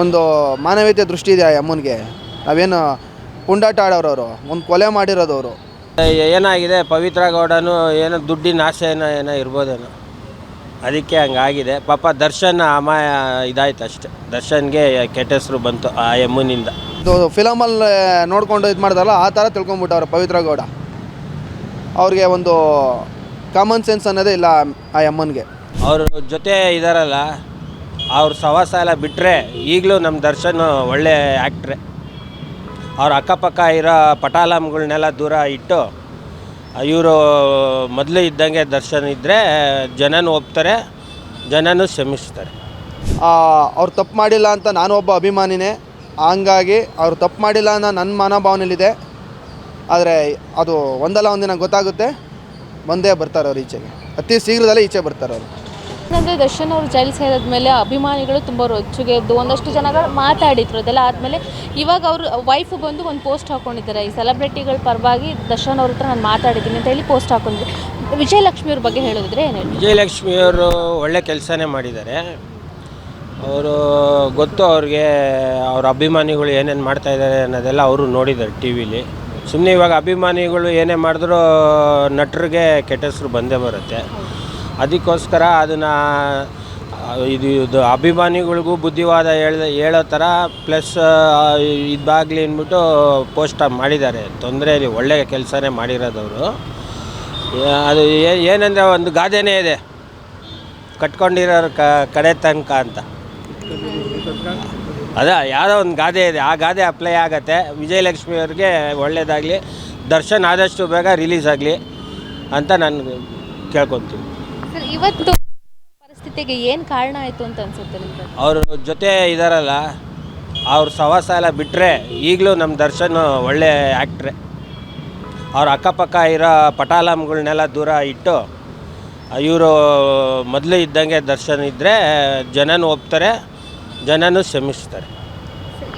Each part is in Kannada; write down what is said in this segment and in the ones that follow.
ಒಂದು ಮಾನವೀಯತೆ ದೃಷ್ಟಿ ಇದೆ ಆ ಅಮ್ಮನಿಗೆ. ನಾವೇನು ಪುಂಡಾಟ ಆಡೋರವರು, ಒಂದು ಕೊಲೆ ಮಾಡಿರೋದವರು. ಏನಾಗಿದೆ, ಪವಿತ್ರ ಗೌಡನು ಏನೋ ದುಡ್ಡಿನ ಆಸೆನೋ ಇರ್ಬೋದೇನೋ, ಅದಕ್ಕೆ ಹಂಗಾಗಿದೆ. ಪಾಪ ದರ್ಶನ್ ಅಮಾಯ ಇದಾಯ್ತು ಅಷ್ಟೆ. ದರ್ಶನ್ಗೆ ಕೆಟ್ಟ ಹೆಸರು ಬಂತು ಆ ಅಮ್ಮನಿಂದ. ಇದು ಫಿಲಮಲ್ಲಿ ನೋಡ್ಕೊಂಡು ಇದು ಮಾಡ್ದಾರಲ್ಲ ಆ ಥರ ತಿಳ್ಕೊಂಬಿಟ್ಟವ್ರೆ ಪವಿತ್ರ ಗೌಡ. ಅವ್ರಿಗೆ ಒಂದು ಕಾಮನ್ ಸೆನ್ಸ್ ಅನ್ನೋದೇ ಇಲ್ಲ ಆ ಅಮ್ಮನಿಗೆ. ಅವ್ರ ಜೊತೆ ಇದ್ದಾರಲ್ಲ, ಅವ್ರ ಸವಾಸ ಎಲ್ಲ ಬಿಟ್ಟರೆ ಈಗಲೂ ನಮ್ಮ ದರ್ಶನ್ ಒಳ್ಳೆ ಆ್ಯಕ್ಟ್ರೆ. ಅವ್ರ ಅಕ್ಕಪಕ್ಕ ಇರೋ ಪಟಾಲಮ್ಗಳನ್ನೆಲ್ಲ ದೂರ ಇಟ್ಟು ಇವರು ಮೊದಲು ಇದ್ದಂಗೆ ದರ್ಶನ್ ಇದ್ದರೆ ಜನನೂ ಒಪ್ತಾರೆ, ಜನನೂ ಕ್ಷಮಿಸ್ತಾರೆ. ಅವ್ರು ತಪ್ಪು ಮಾಡಿಲ್ಲ ಅಂತ ನಾನು ಒಬ್ಬ ಅಭಿಮಾನಿನೇ. ಹಂಗಾಗಿ ಅವ್ರು ತಪ್ಪು ಮಾಡಿಲ್ಲ ಅನ್ನೋ ನನ್ನ ಮನೋಭಾವನೆಯಲ್ಲಿದೆ. ಆದರೆ ಅದು ಒಂದಲ್ಲ ಒಂದಿನ ಗೊತ್ತಾಗುತ್ತೆ, ಬಂದೇ ಬರ್ತಾರೆ ಅವ್ರು ಈಚೆಗೆ, ಅತಿ ಶೀಘ್ರದಲ್ಲೇ ಈಚೆ ಬರ್ತಾರೆ ಅವರು. ಅಂದರೆ ದರ್ಶನ್ ಅವರು ಜೈಲು ಸೇರಿದ್ಮೇಲೆ ಅಭಿಮಾನಿಗಳು ತುಂಬ ರೊಚ್ಚಿಗೆ ಎದ್ದು ಒಂದಷ್ಟು ಜನಗಳು ಮಾತಾಡಿದ್ರು. ಅದೆಲ್ಲ ಆದಮೇಲೆ ಇವಾಗ ಅವರು ವೈಫ್ ಬಂದು ಒಂದು ಪೋಸ್ಟ್ ಹಾಕ್ಕೊಂಡಿದ್ದಾರೆ, ಈ ಸೆಲೆಬ್ರಿಟಿಗಳ ಪರವಾಗಿ ದರ್ಶನ್ ಅವ್ರ ಹತ್ರ ನಾನು ಮಾತಾಡಿದ್ದೀನಿ ಅಂತ ಹೇಳಿ ಪೋಸ್ಟ್ ಹಾಕ್ಕೊಂಡಿದ್ದೆ. ವಿಜಯಲಕ್ಷ್ಮಿ ಅವ್ರ ಬಗ್ಗೆ ಹೇಳೋದಿದ್ರೆ ಏನು ಹೇಳಿ? ವಿಜಯಲಕ್ಷ್ಮಿಯವರು ಒಳ್ಳೆ ಕೆಲಸನೇ ಮಾಡಿದ್ದಾರೆ. ಅವರು ಗೊತ್ತು ಅವ್ರಿಗೆ, ಅವ್ರ ಅಭಿಮಾನಿಗಳು ಏನೇನು ಮಾಡ್ತಾಯಿದ್ದಾರೆ ಅನ್ನೋದೆಲ್ಲ ಅವರು ನೋಡಿದ್ದಾರೆ ಟಿ ವಿಲಿ. ಸುಮ್ಮನೆ ಇವಾಗ ಅಭಿಮಾನಿಗಳು ಏನೇ ಮಾಡಿದ್ರೂ ನಟರಿಗೆ ಕೆಟ್ಟ ಹೆಸರು ಬಂದೇ ಬರುತ್ತೆ. ಅದಕ್ಕೋಸ್ಕರ ಅದನ್ನು ಇದು ಅಭಿಮಾನಿಗಳಿಗೂ ಬುದ್ಧಿವಾದ ಹೇಳೋ ಥರ ಪ್ಲಸ್ ಇದಾಗಲಿ ಅಂದ್ಬಿಟ್ಟು ಪೋಸ್ಟ್ ಮಾಡಿದ್ದಾರೆ. ತೊಂದರೆ ಇಲ್ಲ, ಒಳ್ಳೆಯ ಕೆಲಸನೇ ಮಾಡಿರೋದವರು. ಅದು ಏನಂದರೆ ಒಂದು ಗಾದೆನೇ ಇದೆ, ಕಟ್ಕೊಂಡಿರೋರು ಕಡೆ ತನಕ ಅಂತ. ಯಾವುದೋ ಒಂದು ಗಾದೆ ಇದೆ, ಆ ಗಾದೆ ಅಪ್ಲೈ ಆಗುತ್ತೆ. ವಿಜಯಲಕ್ಷ್ಮಿಯವ್ರಿಗೆ ಒಳ್ಳೆಯದಾಗಲಿ, ದರ್ಶನ್ ಆದಷ್ಟು ಬೇಗ ರಿಲೀಸ್ ಆಗಲಿ ಅಂತ ನಾನು ಕೇಳ್ಕೊತೀನಿ. ಸರ್, ಇವತ್ತು ಪರಿಸ್ಥಿತಿಗೆ ಏನು ಕಾರಣ ಆಯಿತು ಅಂತ ಅನಿಸುತ್ತೆ ನಿಮಗೆ? ಅವ್ರ ಜೊತೆ ಇದ್ದಾರಲ್ಲ, ಅವ್ರ ಸವಾಸ ಎಲ್ಲ ಬಿಟ್ಟರೆ ಈಗಲೂ ನಮ್ಮ ದರ್ಶನ್ ಒಳ್ಳೆ ಆ್ಯಕ್ಟ್ರೆ. ಅವ್ರ ಅಕ್ಕಪಕ್ಕ ಇರೋ ಪಟಾಲಮ್ಗಳನ್ನೆಲ್ಲ ದೂರ ಇಟ್ಟು ಇವರು ಮೊದಲು ಇದ್ದಂಗೆ ದರ್ಶನ್ ಇದ್ದರೆ ಜನನೂ ಒಪ್ತಾರೆ, ಜನನೂ ಕ್ಷಮಿಸ್ತಾರೆ.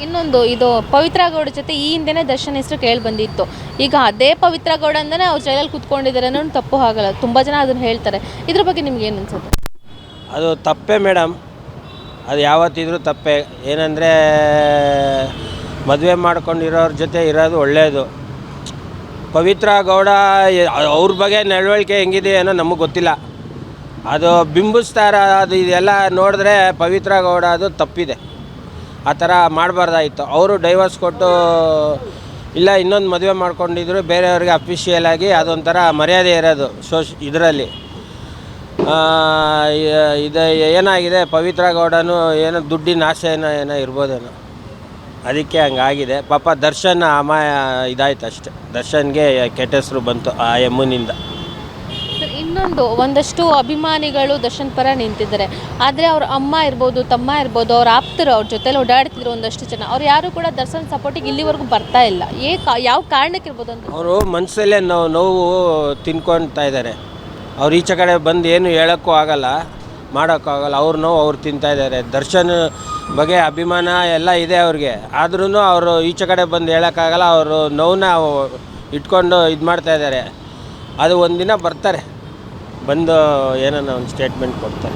ಇನ್ನೊಂದು, ಇದು ಪವಿತ್ರ ಗೌಡ ಜೊತೆ ಈ ಹಿಂದೆನೇ ದರ್ಶನ್ ಹೆಸರು ಕೇಳಿ ಬಂದಿತ್ತು. ಈಗ ಅದೇ ಪವಿತ್ರ ಗೌಡ ಅಂದನೇ ಅವ್ರು ಜೈಲಲ್ಲಿ ಕೂತ್ಕೊಂಡಿದ್ದಾರೆ ಅನ್ನೋದು ತಪ್ಪು ಆಗಲ್ಲ, ತುಂಬ ಜನ ಅದನ್ನು ಹೇಳ್ತಾರೆ. ಇದ್ರ ಬಗ್ಗೆ ನಿಮ್ಗೆ ಏನು ಅನ್ಸುತ್ತೆ? ಅದು ತಪ್ಪೇ ಮೇಡಮ್, ಅದು ಯಾವತ್ತಿದ್ರೂ ತಪ್ಪೇ. ಏನಂದರೆ ಮದುವೆ ಮಾಡ್ಕೊಂಡಿರೋರ ಜೊತೆ ಇರೋದು ಒಳ್ಳೆಯದು. ಪವಿತ್ರ ಗೌಡ ಅವ್ರ ಬಗ್ಗೆ ನಡವಳಿಕೆ ಹೆಂಗಿದೆ ಏನೋ ನಮಗೆ ಗೊತ್ತಿಲ್ಲ, ಅದು ಬಿಂಬಿಸ್ತಾರ. ಅದು ಇದೆಲ್ಲ ನೋಡಿದ್ರೆ ಪವಿತ್ರ ಗೌಡ ಅದು ತಪ್ಪಿದೆ, ಆ ಥರ ಮಾಡಬಾರ್ದಾಯಿತು. ಅವರು ಡೈವರ್ಸ್ ಕೊಟ್ಟು ಇಲ್ಲ ಇನ್ನೊಂದು ಮದುವೆ ಮಾಡ್ಕೊಂಡಿದ್ರು ಬೇರೆಯವ್ರಿಗೆ ಅಫಿಷಿಯಲಾಗಿ, ಅದೊಂಥರ ಮರ್ಯಾದೆ ಇರೋದು ಇದರಲ್ಲಿ. ಇದು ಏನಾಗಿದೆ, ಪವಿತ್ರ ಗೌಡನು ಏನೋ ದುಡ್ಡಿನ ಆಸೆನೋ ಇರ್ಬೋದೇನೋ, ಅದಕ್ಕೆ ಹಂಗಾಗಿದೆ. ಪಾಪ ದರ್ಶನ್ ಅಮಾಯ ಇದಾಯ್ತು ಅಷ್ಟೆ. ದರ್ಶನ್ಗೆ ಕೆಟ್ಟ ಹೆಸರು ಬಂತು ಆ ಅಮ್ಮನಿಂದ. ಇನ್ನೊಂದು, ಒಂದಷ್ಟು ಅಭಿಮಾನಿಗಳು ದರ್ಶನ್ ಪರ ನಿಂತಿದ್ದಾರೆ. ಆದರೆ ಅವ್ರ ಅಮ್ಮ ಇರ್ಬೋದು, ತಮ್ಮ ಇರ್ಬೋದು, ಅವ್ರ ಆಪ್ತರು, ಅವ್ರ ಜೊತೆಲಿ ಓಡಾಡ್ತಿದ್ರು ಒಂದಷ್ಟು ಜನ, ಅವ್ರು ಯಾರು ಕೂಡ ದರ್ಶನ್ ಸಪೋರ್ಟಿಗೆ ಇಲ್ಲಿವರೆಗೂ ಬರ್ತಾ ಇಲ್ಲ. ಯಾವ ಕಾರಣಕ್ಕೆ ಇರ್ಬೋದು ಅಂತ? ಅವರು ಮನಸ್ಸಲ್ಲೇ ನೋವು ತಿನ್ಕೊಳ್ತಾ ಇದ್ದಾರೆ. ಅವ್ರು ಈಚೆ ಕಡೆ ಬಂದು ಏನು ಹೇಳೋಕ್ಕೂ ಆಗಲ್ಲ, ಮಾಡೋಕ್ಕಾಗಲ್ಲ. ಅವ್ರ ನೋವು ಅವ್ರು ತಿಂತಾಯಿದ್ದಾರೆ. ದರ್ಶನ್ ಬಗ್ಗೆ ಅಭಿಮಾನ ಎಲ್ಲ ಇದೆ ಅವ್ರಿಗೆ, ಆದ್ರೂ ಅವರು ಈಚೆ ಕಡೆ ಬಂದು ಹೇಳೋಕ್ಕಾಗಲ್ಲ. ಅವರು ನೋವನ್ನ ಇಟ್ಕೊಂಡು ಇದು ಮಾಡ್ತಾಯಿದ್ದಾರೆ. ಅದು ಒಂದಿನ ಬರ್ತಾರೆ, ಬಂದು ಏನೋ ಒಂದು ಸ್ಟೇಟ್ಮೆಂಟ್ ಕೊಡ್ತಾರೆ.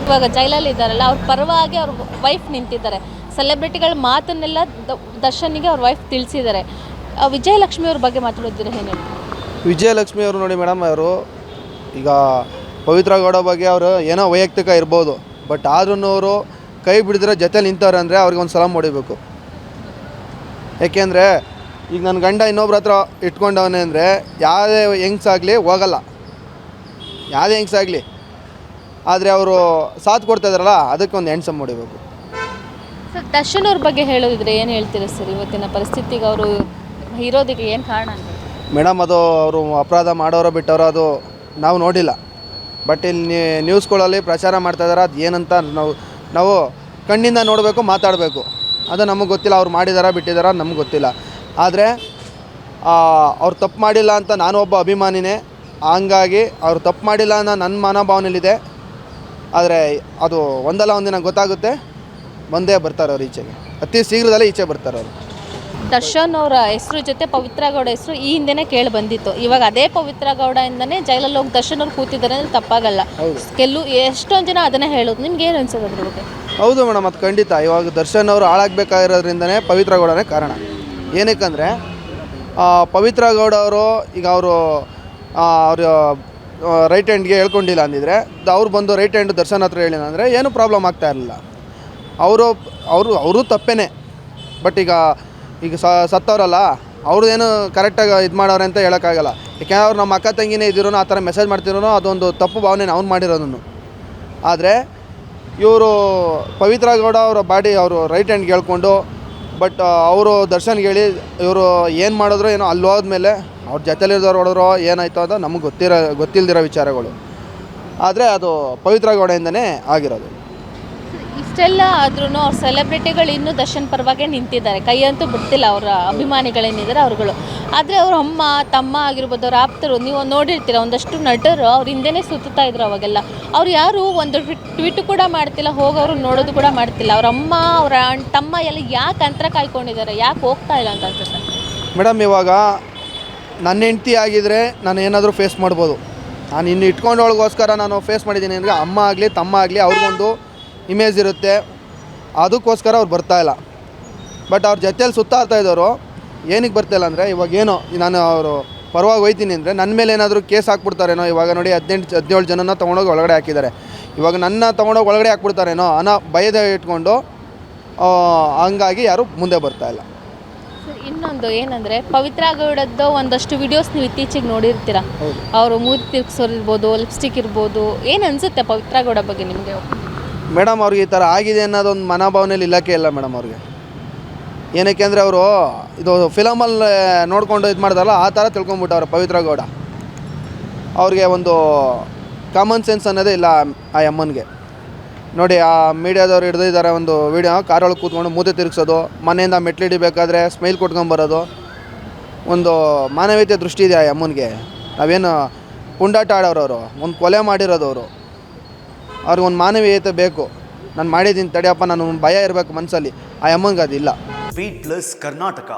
ಇವಾಗ ಜೈಲಲ್ಲಿ ಇದ್ದಾರಲ್ಲ, ಅವ್ರ ಪರವಾಗಿ ಅವ್ರ ವೈಫ್ ನಿಂತಿದ್ದಾರೆ. ಸೆಲೆಬ್ರಿಟಿಗಳ ಮಾತನ್ನೆಲ್ಲ ದರ್ಶನ್ಗೆ ಅವ್ರ ವೈಫ್ ತಿಳಿಸಿದ್ದಾರೆ. ವಿಜಯಲಕ್ಷ್ಮಿ ಅವ್ರ ಬಗ್ಗೆ ಮಾತಾಡೋದಿದ್ರೆ ಏನು ಹೇಳಿ? ವಿಜಯಲಕ್ಷ್ಮಿ ಅವರು ನೋಡಿ ಮೇಡಮ್, ಅವರು ಈಗ ಪವಿತ್ರ ಗೌಡ ಬಗ್ಗೆ ಅವರು ಏನೋ ವೈಯಕ್ತಿಕ ಇರ್ಬೋದು, ಬಟ್ ಆದ್ರೂ ಅವರು ಕೈ ಬಿಡಿದ್ರೆ ಜೊತೆ ನಿಂತವ್ರೆ ಅಂದರೆ ಅವ್ರಿಗೆ ಒಂದು ಸಲಾಮ್ ಹೊಡಿಬೇಕು. ಏಕೆಂದರೆ ಈಗ ನನ್ನ ಗಂಡ ಇನ್ನೊಬ್ರ ಹತ್ರ ಇಟ್ಕೊಂಡವನೇ ಅಂದರೆ ಯಾವುದೇ ಹೆಂಗ್ಸಾಗಲಿ ಹೋಗಲ್ಲ, ಯಾವುದೇ ಹೆಂಗ್ಸಾಗಲಿ. ಆದರೆ ಅವರು ಸಾಥ್ ಕೊಡ್ತಾಯಿದ್ದಾರಲ್ಲ, ಅದಕ್ಕೆ ಒಂದು ಹೆಣ್ಸಮ್ ಹೊಡಿಬೇಕು. ಸರ್, ದರ್ಶನ್ ಅವ್ರ ಬಗ್ಗೆ ಹೇಳೋದಿದ್ರೆ ಏನು ಹೇಳ್ತೀರಾ ಸರ್? ಇವತ್ತಿನ ಪರಿಸ್ಥಿತಿಗೆ ಅವರು ಇರೋದಕ್ಕೆ ಏನು ಕಾರಣ ಅಂತ? ಮೇಡಮ್, ಅದು ಅವರು ಅಪರಾಧ ಮಾಡೋರೋ ಬಿಟ್ಟವರೋ ಅದು ನಾವು ನೋಡಿಲ್ಲ. ಬಟ್ ಇಲ್ಲಿ ನ್ಯೂಸ್ಗಳಲ್ಲಿ ಪ್ರಚಾರ ಮಾಡ್ತಾಯಿದ್ದಾರೆ. ಅದು ಏನಂತ ನಾವು ಕಣ್ಣಿಂದ ನೋಡಬೇಕು, ಮಾತಾಡಬೇಕು. ಅದು ನಮಗೆ ಗೊತ್ತಿಲ್ಲ, ಅವ್ರು ಮಾಡಿದಾರಾ ಬಿಟ್ಟಿದ್ದಾರಾ ನಮ್ಗೆ ಗೊತ್ತಿಲ್ಲ. ಆದರೆ ಅವ್ರು ತಪ್ಪು ಮಾಡಿಲ್ಲ ಅಂತ ನಾನು ಒಬ್ಬ ಅಭಿಮಾನಿನೇ. ಹಂಗಾಗಿ ಅವ್ರು ತಪ್ಪು ಮಾಡಿಲ್ಲ ಅನ್ನೋ ನನ್ನ ಮನೋಭಾವನೆಯಲ್ಲಿದೆ. ಆದರೆ ಅದು ಒಂದಲ್ಲ ಒಂದಿನ ಗೊತ್ತಾಗುತ್ತೆ, ಬಂದೇ ಬರ್ತಾರೆ ಅವ್ರು ಈಚೆಗೆ, ಅತಿ ಶೀಘ್ರದಲ್ಲೇ ಈಚೆ ಬರ್ತಾರೆ ಅವರು. ದರ್ಶನ್ ಅವರ ಹೆಸರು ಜೊತೆ ಪವಿತ್ರ ಗೌಡ ಹೆಸರು ಈ ಹಿಂದೆನೇ ಕೇಳಿ ಬಂದಿತ್ತು. ಇವಾಗ ಅದೇ ಪವಿತ್ರ ಗೌಡ ಇಂದನೇ ಜೈಲಲ್ಲಿ ಹೋಗಿ ದರ್ಶನ್ ಅವ್ರು ಕೂತಿದ್ದಾರೆ ಅಂದರೆ ತಪ್ಪಾಗಲ್ಲ. ಎಷ್ಟೊಂದು ಜನ ಅದನ್ನೇ ಹೇಳೋದು. ನಿಮ್ಗೆ ಏನು ಅನ್ಸೋದು ಅದ್ರ ಬಗ್ಗೆ? ಹೌದು ಮೇಡಮ್, ಅದು ಖಂಡಿತ. ಇವಾಗ ದರ್ಶನ್ ಅವರು ಹಾಳಾಗಬೇಕಾಗಿರೋದ್ರಿಂದನೇ ಪವಿತ್ರ ಗೌಡನೇ ಕಾರಣ. ಏನಕ್ಕಂದರೆ ಪವಿತ್ರ ಗೌಡ ಅವರು ಈಗ ಅವರು ರೈಟ್ ಹ್ಯಾಂಡ್ಗೆ ಹೇಳ್ಕೊಂಡಿಲ್ಲ ಅಂದಿದ್ರೆ ಅವ್ರು ಬಂದು ರೈಟ್ ಹ್ಯಾಂಡ್ ದರ್ಶನ್ ಹತ್ರ ಹೇಳಿಲ್ಲ ಅಂದರೆ ಏನೂ ಪ್ರಾಬ್ಲಮ್ ಆಗ್ತಾ ಇರಲಿಲ್ಲ. ಅವರು ತಪ್ಪೇನೆ. ಬಟ್ ಈಗ ಸತ್ತವರಲ್ಲ, ಅವರು ಏನು ಕರೆಕ್ಟಾಗಿ ಇದು ಮಾಡೋರೆ ಅಂತ ಹೇಳೋಕ್ಕಾಗಲ್ಲ. ಯಾಕೆಂದ್ರೆ ಅವ್ರು ನಮ್ಮ ಅಕ್ಕ ತಂಗಿನೇ ಇದ್ದಿರೋ ಆ ಥರ ಮೆಸೇಜ್ ಮಾಡ್ತಿರೋ ಅದೊಂದು ತಪ್ಪು ಭಾವನೆ ಅವ್ನು ಮಾಡಿರೋದನ್ನು. ಆದರೆ ಇವರು ಪವಿತ್ರ ಗೌಡ ಅವರ ಬಾಡಿ ಅವರು ರೈಟ್ ಹ್ಯಾಂಡ್ಗೆ ಹೇಳ್ಕೊಂಡು ಬಟ್ ಅವರು ದರ್ಶನ್ಗೆ ಹೇಳಿ ಇವರು ಏನು ಮಾಡಿದ್ರು ಏನೋ ಅಲ್ಲಿ ಹೋದ್ಮೇಲೆ ಅವ್ರ ಜೊತೆಲಿರೋರು ಹೊಡೆದ್ರೋ ಏನಾಯ್ತು ಅಂತ ನಮಗೆ ಗೊತ್ತಿಲ್ದಿರೋ ವಿಚಾರಗಳು. ಆದರೆ ಅದು ಪವಿತ್ರ ಗೌಡೆಯಿಂದನೇ ಆಗಿರೋದು. ಇಷ್ಟೆಲ್ಲ ಆದ್ರೂ ಅವ್ರ ಸೆಲೆಬ್ರಿಟಿಗಳು ಇನ್ನೂ ದರ್ಶನ್ ಪರವಾಗೇ ನಿಂತಿದ್ದಾರೆ, ಕೈಯಂತೂ ಬಿಡ್ತಿಲ್ಲ ಅವರ ಅಭಿಮಾನಿಗಳೇನಿದ್ದಾರೆ ಅವ್ರುಗಳು. ಆದರೆ ಅವ್ರ ಅಮ್ಮ ತಮ್ಮ ಆಗಿರ್ಬೋದು, ಅವ್ರ ಆಪ್ತರು, ನೀವು ನೋಡಿರ್ತೀರ ಒಂದಷ್ಟು ನಟರು ಅವ್ರ ಹಿಂದೆನೇ ಸುತ್ತಾ ಇದ್ರು. ಅವಾಗೆಲ್ಲ ಅವ್ರು ಯಾರು ಒಂದು ಟ್ವೀಟ್ ಕೂಡ ಮಾಡ್ತಿಲ್ಲ, ಹೋಗೋರು ನೋಡೋದು ಕೂಡ ಮಾಡ್ತಿಲ್ಲ. ಅವ್ರ ಅಮ್ಮ ಅವರ ತಮ್ಮ ಎಲ್ಲ ಯಾಕೆ ಅಂತರ ಕಾಯ್ಕೊಂಡಿದ್ದಾರೆ, ಯಾಕೆ ಹೋಗ್ತಾ ಇಲ್ಲ ಅಂತ ಅನ್ಸುತ್ತೆ ಮೇಡಮ್. ಇವಾಗ ನನ್ನ ಹೆಂಡ್ತಿ ಆಗಿದ್ದರೆ ನಾನು ಏನಾದರೂ ಫೇಸ್ ಮಾಡ್ಬೋದು. ನಾನು ಇನ್ನು ಇಟ್ಕೊಂಡವಳಿಗೋಸ್ಕರ ನಾನು ಫೇಸ್ ಮಾಡಿದ್ದೀನಿ ಅಂದರೆ ಅಮ್ಮ ಆಗಲಿ ತಮ್ಮ ಆಗಲಿ ಅವ್ರಿಗೊಂದು ಇಮೇಜ್ ಇರುತ್ತೆ, ಅದಕ್ಕೋಸ್ಕರ ಅವ್ರು ಬರ್ತಾಯಿಲ್ಲ. ಬಟ್ ಅವ್ರ ಜೊತೆಯಲ್ಲಿ ಸುತ್ತಾಡ್ತಾ ಇದ್ದವರು ಏನಕ್ಕೆ ಬರ್ತಾಯಿಲ್ಲ ಅಂದರೆ ಇವಾಗ ಏನೋ ನಾನು ಅವರು ಪರವಾಗಿ ಹೋಯ್ತೀನಿ ಅಂದರೆ ನನ್ನ ಮೇಲೆ ಏನಾದರೂ ಕೇಸ್ ಹಾಕ್ಬಿಡ್ತಾರೇನೋ. ಇವಾಗ ನೋಡಿ 17 ಜನನ ತೊಗೊಂಡೋಗಿ ಒಳಗಡೆ ಹಾಕಿದ್ದಾರೆ. ಇವಾಗ ನನ್ನ ತೊಗೊಂಡೋಗಿ ಒಳಗಡೆ ಹಾಕ್ಬಿಡ್ತಾರೇನೋ ಅನ್ನೋ ಭಯದ ಇಟ್ಕೊಂಡು ಹಂಗಾಗಿ ಯಾರೂ ಮುಂದೆ ಬರ್ತಾಯಿಲ್ಲ. ಇನ್ನೊಂದು ಏನಂದರೆ ಪವಿತ್ರ ಗೌಡದ್ದು ಒಂದಷ್ಟು ವಿಡಿಯೋಸ್ ನೀವು ಇತ್ತೀಚೆಗೆ ನೋಡಿರ್ತೀರ. ಅವರು ಮೂತಿ ತಿರ್ಗಿಸೋರಿರ್ಬೋದು, ಲಿಪ್ಸ್ಟಿಕ್ ಇರ್ಬೋದು. ಏನು ಅನಿಸುತ್ತೆ ಪವಿತ್ರ ಗೌಡ ಬಗ್ಗೆ ನಿಮಗೆ? ಮೇಡಮ್, ಅವ್ರಿಗೆ ಈ ಥರ ಆಗಿದೆ ಅನ್ನೋದೊಂದು ಮನೋಭಾವನೆಯಲ್ಲಿ ಇಲ್ಲಕ್ಕೆ ಇಲ್ಲ ಮೇಡಮ್ ಅವ್ರಿಗೆ. ಏನಕ್ಕೆ ಅಂದರೆ ಅವರು ಇದು ಫಿಲಮಲ್ಲಿ ನೋಡ್ಕೊಂಡು ಇದು ಮಾಡ್ತಾರಲ್ಲ ಆ ಥರ ತಿಳ್ಕೊಂಬಿಟ್ಟವ್ರೆ ಪವಿತ್ರ ಗೌಡ. ಅವ್ರಿಗೆ ಒಂದು ಕಾಮನ್ ಸೆನ್ಸ್ ಅನ್ನೋದೇ ಇಲ್ಲ ಆ ಅಮ್ಮನಿಗೆ. ನೋಡಿ, ಆ ಮೀಡಿಯಾದವ್ರು ಹಿಡ್ದಿದ್ದಾರೆ ಒಂದು ವೀಡಿಯೋ, ಕಾರೊಳಗೆ ಕೂತ್ಕೊಂಡು ಮೂತೆ ತಿರುಗಿಸೋದು, ಮನೆಯಿಂದ ಮೆಟ್ಲಿಡಿಬೇಕಾದ್ರೆ ಸ್ಮೈಲ್ ಕೊಟ್ಕೊಂಬರೋದು. ಒಂದು ಮಾನವೀಯತೆ ದೃಷ್ಟಿ ಇದೆ ಆ ಅಮ್ಮನಿಗೆ. ನಾವೇನು ಪುಂಡಾಟ ಆಡೋರವರು, ಒಂದು ಕೊಲೆ ಮಾಡಿರೋದವರು. ಅವ್ರಿಗೊಂದು ಮಾನವೀಯತೆ ಬೇಕು. ನಾನು ಮಾಡಿದ್ದೀನಿ ತಡೆಯಪ್ಪ, ನಾನು ಭಯ ಇರಬೇಕು ಮನಸ್ಸಲ್ಲಿ. ಆ ಅಮ್ಮನಿಗೆ ಅದಿಲ್ಲ. Beat plus Karnataka.